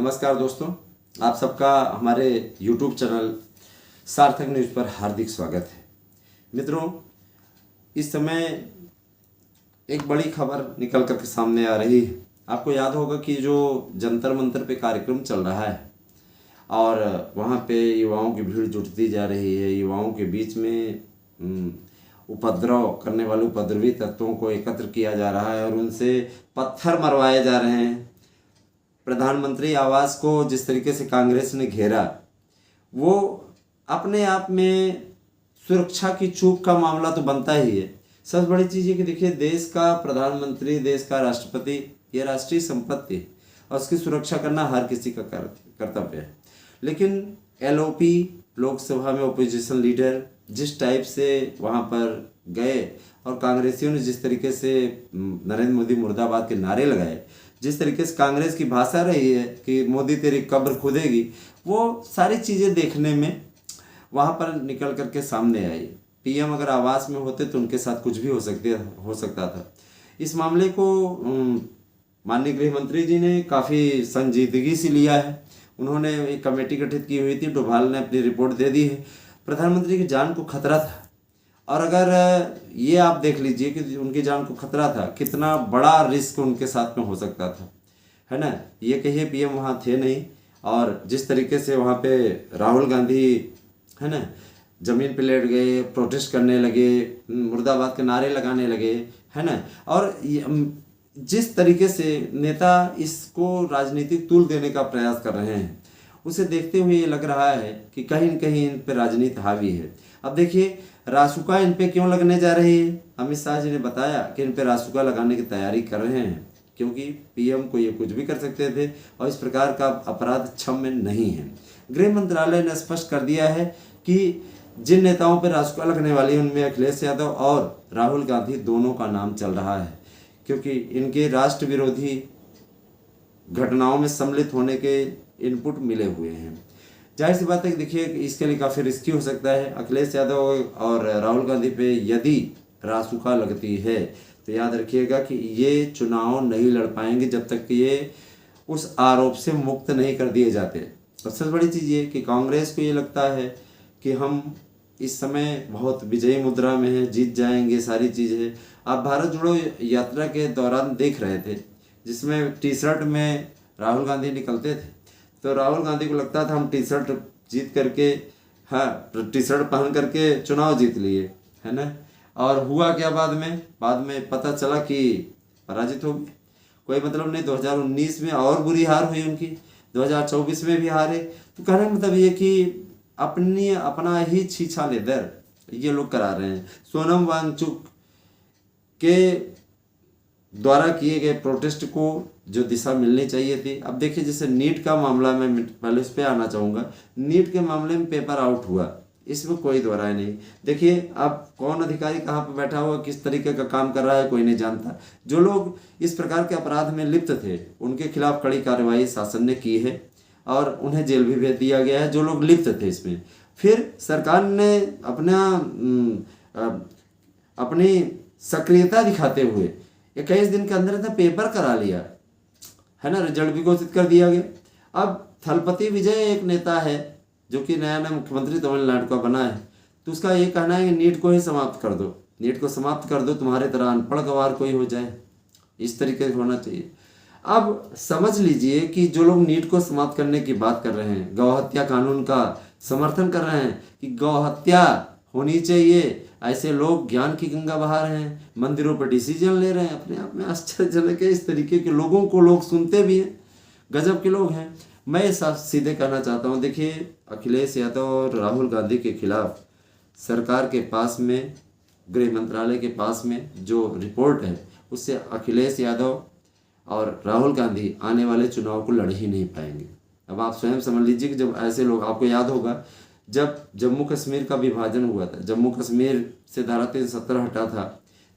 नमस्कार दोस्तों, आप सबका हमारे YouTube चैनल सार्थक न्यूज़ पर हार्दिक स्वागत है। मित्रों, इस समय एक बड़ी खबर निकल कर के सामने आ रही है। आपको याद होगा कि जो जंतर मंतर पे कार्यक्रम चल रहा है और वहाँ पे युवाओं की भीड़ जुटती जा रही है। युवाओं के बीच में उपद्रव करने वाले उपद्रवी तत्वों को एकत्र किया जा रहा है और उनसे पत्थर मरवाए जा रहे हैं। प्रधानमंत्री आवास को जिस तरीके से कांग्रेस ने घेरा, वो अपने आप में सुरक्षा की चूक का मामला तो बनता ही है। सबसे बड़ी चीज़ है कि देखिए, देश का प्रधानमंत्री, देश का राष्ट्रपति, ये राष्ट्रीय संपत्ति है और उसकी सुरक्षा करना हर किसी का कर्तव्य है। लेकिन एलओपी, लोकसभा में ओपोजिशन लीडर जिस टाइप से वहाँ पर गए और कांग्रेसियों ने जिस तरीके से नरेंद्र मोदी मुर्दाबाद के नारे लगाए, जिस तरीके से कांग्रेस की भाषा रही है कि मोदी तेरी कब्र खुदेगी, वो सारी चीज़ें देखने में वहाँ पर निकल करके सामने आई। पीएम अगर आवास में होते तो उनके साथ कुछ भी हो सकता था। इस मामले को माननीय गृह मंत्री जी ने काफ़ी संजीदगी से लिया है। उन्होंने एक कमेटी गठित की हुई थी, डोभाल ने अपनी रिपोर्ट दे दी है। प्रधानमंत्री की जान को खतरा था और अगर ये आप देख लीजिए कि उनकी जान को खतरा था, कितना बड़ा रिस्क उनके साथ में हो सकता था, है ना। ये कहिए पीएम वहाँ थे नहीं और जिस तरीके से वहाँ पे राहुल गांधी, है ना, ज़मीन पे लेट गए, प्रोटेस्ट करने लगे, मुर्दाबाद के नारे लगाने लगे, है ना। और जिस तरीके से नेता इसको राजनीतिक तूल देने का प्रयास कर रहे हैं, उसे देखते हुए ये लग रहा है कि कहीं न कहीं इन पर राजनीति हावी है। अब देखिए, रासुका इन पे क्यों लगने जा रही है। अमित शाह जी ने बताया कि इन पे रासुका लगाने की तैयारी कर रहे हैं क्योंकि पीएम को ये कुछ भी कर सकते थे और इस प्रकार का अपराध क्षम्य नहीं है। गृह मंत्रालय ने स्पष्ट कर दिया है कि जिन नेताओं पर रासुका लगने वाली है उनमें अखिलेश यादव और राहुल गांधी दोनों का नाम चल रहा है क्योंकि इनके राष्ट्र विरोधी घटनाओं में सम्मिलित होने के इनपुट मिले हुए हैं। जाहिर सी बात है कि देखिए, इसके लिए काफ़ी रिस्की हो सकता है। अखिलेश यादव और राहुल गांधी पे यदि रासुका लगती है तो याद रखिएगा कि ये चुनाव नहीं लड़ पाएंगे जब तक कि ये उस आरोप से मुक्त नहीं कर दिए जाते। और सबसे बड़ी चीज़ ये कि कांग्रेस को ये लगता है कि हम इस समय बहुत विजयी मुद्रा में हैं, जीत जाएंगे, सारी चीज़ें। आप भारत जोड़ो यात्रा के दौरान देख रहे थे जिसमें टी शर्ट में राहुल गांधी निकलते थे तो राहुल गांधी को लगता था हम टी शर्ट जीत करके, हाँ, टी शर्ट पहन करके चुनाव जीत लिए, है ना। और हुआ क्या बाद में पता चला कि पराजित हो गए। कोई मतलब नहीं। 2019 में और बुरी हार हुई उनकी, 2024 में भी हारे। तो कहने का मतलब ये कि अपना ही छीछा लेदर ये लोग करा रहे हैं। सोनम वांगचुक के द्वारा किए गए प्रोटेस्ट को जो दिशा मिलनी चाहिए थी। अब देखिए, जैसे नीट का मामला, मैं पहले उस पर आना चाहूँगा। नीट के मामले में पेपर आउट हुआ, इसमें कोई दो राय नहीं। देखिए, अब कौन अधिकारी कहाँ पर बैठा हुआ, किस तरीके का काम कर रहा है, कोई नहीं जानता। जो लोग इस प्रकार के अपराध में लिप्त थे उनके खिलाफ कड़ी कार्रवाई शासन ने की है और उन्हें जेल भी भेज दिया गया है जो लोग लिप्त थे इसमें। फिर सरकार ने अपनी सक्रियता दिखाते हुए 21 दिन के अंदर पेपर करा लिया, है ना, रिजल्ट भी घोषित कर दिया गया। अब थलपति विजय एक नेता है जो कि नया मुख्यमंत्री तमिलनाडु का बना है, तो उसका ये कहना है कि नीट को ही समाप्त कर दो, नीट को समाप्त कर दो, तुम्हारे तरह अनपढ़ गवार कोई हो जाए, इस तरीके से होना चाहिए। अब समझ लीजिए कि जो लोग नीट को समाप्त करने की बात कर रहे हैं, गौहत्या कानून का समर्थन कर रहे हैं कि गौहत्या होनी चाहिए, ऐसे लोग ज्ञान की गंगा बहा रहे हैं, मंदिरों पर डिसीजन ले रहे हैं, अपने आप में आश्चर्यजनक है। इस तरीके के लोगों को लोग सुनते भी हैं, गजब के लोग हैं। मैं साफ सीधे कहना चाहता हूँ, देखिए, अखिलेश यादव और राहुल गांधी के खिलाफ सरकार के पास में, गृह मंत्रालय के पास में जो रिपोर्ट है उससे अखिलेश यादव और राहुल गांधी आने वाले चुनाव को लड़ ही नहीं पाएंगे। अब आप स्वयं समझ लीजिए कि जब ऐसे लोग, आपको याद होगा जब जम्मू कश्मीर का विभाजन हुआ था, जम्मू कश्मीर से धारा 370 हटा था,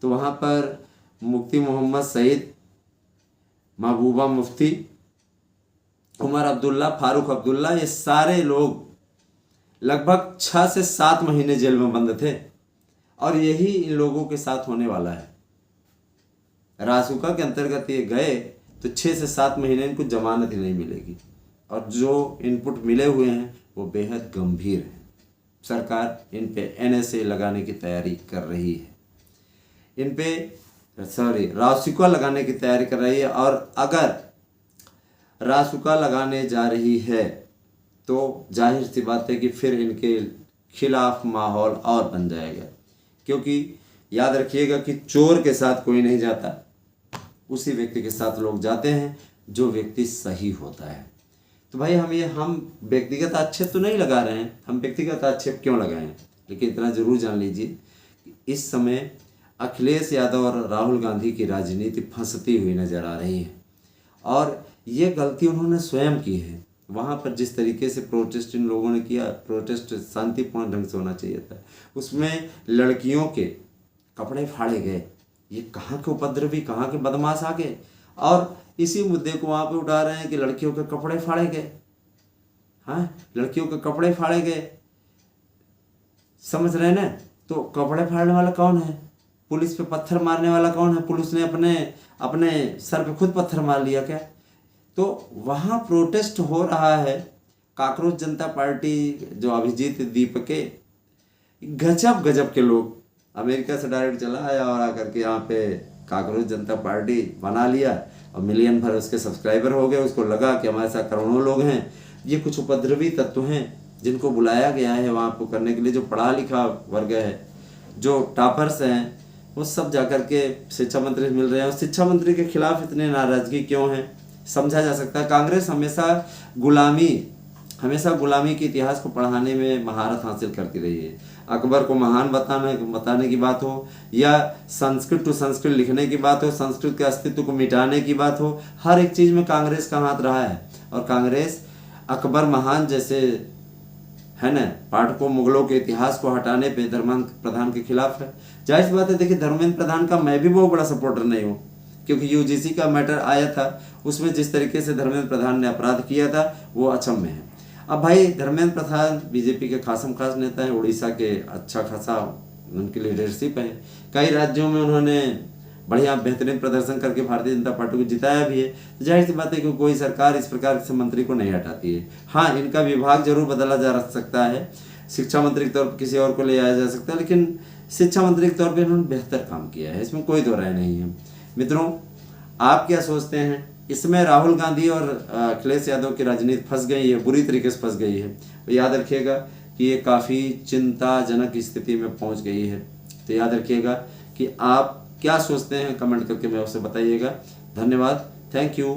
तो वहाँ पर मुफ्ती मोहम्मद सईद, महबूबा मुफ्ती, उमर अब्दुल्ला, फारूक अब्दुल्ला, ये सारे लोग लगभग 6 से 7 महीने जेल में बंद थे और यही इन लोगों के साथ होने वाला है। रासुका के अंतर्गत ये गए तो 6 से 7 महीने इनको जमानत ही नहीं मिलेगी। और जो इनपुट मिले हुए हैं वो बेहद गंभीर हैं। सरकार इन पे NSA लगाने की तैयारी कर रही है, इन पे रासुका लगाने की तैयारी कर रही है। और अगर रासुका लगाने जा रही है तो जाहिर सी बात है कि फिर इनके खिलाफ माहौल और बन जाएगा, क्योंकि याद रखिएगा कि चोर के साथ कोई नहीं जाता, उसी व्यक्ति के साथ लोग जाते हैं जो व्यक्ति सही होता है। तो भाई हम व्यक्तिगत आक्षेप तो नहीं लगा रहे हैं, हम व्यक्तिगत आक्षेप क्यों लगाएं, लेकिन इतना जरूर जान लीजिए कि इस समय अखिलेश यादव और राहुल गांधी की राजनीति फंसती हुई नजर आ रही है, और ये गलती उन्होंने स्वयं की है। वहाँ पर जिस तरीके से प्रोटेस्ट इन लोगों ने किया, प्रोटेस्ट शांतिपूर्ण ढंग से होना चाहिए था, उसमें लड़कियों के कपड़े फाड़े गए। ये कहाँ के उपद्रवी, कहाँ के बदमाश आ गए और इसी मुद्दे को वहाँ पे उठा रहे हैं कि लड़कियों के कपड़े फाड़े गए। हाँ, लड़कियों के कपड़े फाड़े गए, समझ रहे हैं ना। तो कपड़े फाड़ने वाला कौन है, पुलिस पे पत्थर मारने वाला कौन है, पुलिस ने अपने सर पे खुद पत्थर मार लिया क्या। तो वहाँ प्रोटेस्ट हो रहा है, काकरोच जनता पार्टी जो अभिजीत दीपके, गजब के लोग अमेरिका से डायरेक्ट चला आया और आकर के यहाँ पे काकरोच जनता पार्टी बना लिया और मिलियन भर उसके सब्सक्राइबर हो गए। उसको लगा कि हमारे साथ करोड़ों लोग हैं। ये कुछ उपद्रवी तत्व हैं जिनको बुलाया गया है वहाँ को करने के लिए, जो पढ़ा लिखा वर्ग है, जो टॉपर्स हैं, वो सब जाकर के शिक्षा मंत्री मिल रहे हैं। और शिक्षा मंत्री के खिलाफ इतनी नाराजगी क्यों है, समझा जा सकता है। कांग्रेस हमेशा गुलामी के इतिहास को पढ़ाने में महारत हासिल करती रही है। अकबर को महान बताने की बात हो, या संस्कृत टू संस्कृत लिखने की बात हो, संस्कृत के अस्तित्व को मिटाने की बात हो, हर एक चीज़ में कांग्रेस का हाथ रहा है। और कांग्रेस अकबर महान जैसे है ना पाठ को, मुगलों के इतिहास को हटाने पे धर्मेंद्र प्रधान के खिलाफ है। जाहिर सी बात है, देखिए धर्मेंद्र प्रधान का मैं भी बहुत बड़ा सपोर्टर नहीं हूँ, क्योंकि UGC का मैटर आया था, उसमें जिस तरीके से धर्मेंद्र प्रधान ने अपराध किया था वो अक्षम्य है। अब भाई धर्मेंद्र प्रधान बीजेपी के खास नेता हैं, उड़ीसा के अच्छा खासा उनकी लीडरशिप है, कई राज्यों में उन्होंने बढ़िया बेहतरीन प्रदर्शन करके भारतीय जनता पार्टी को जिताया भी है। तो जाहिर सी बात है कि कोई सरकार इस प्रकार से मंत्री को नहीं हटाती है। हाँ, इनका विभाग जरूर बदला जा सकता है, शिक्षा मंत्री के तौर पर किसी और को ले आया जा सकता है, लेकिन शिक्षा मंत्री के तौर पर इन्होंने बेहतर काम किया है, इसमें कोई दो राय नहीं है। मित्रों, आप क्या सोचते हैं? इसमें राहुल गांधी और अखिलेश यादव की राजनीति फंस गई है, बुरी तरीके से फंस गई है। तो याद रखिएगा कि ये काफ़ी चिंताजनक स्थिति में पहुंच गई है। तो याद रखिएगा कि आप क्या सोचते हैं, कमेंट करके मैं आपसे बताइएगा। धन्यवाद, थैंक यू।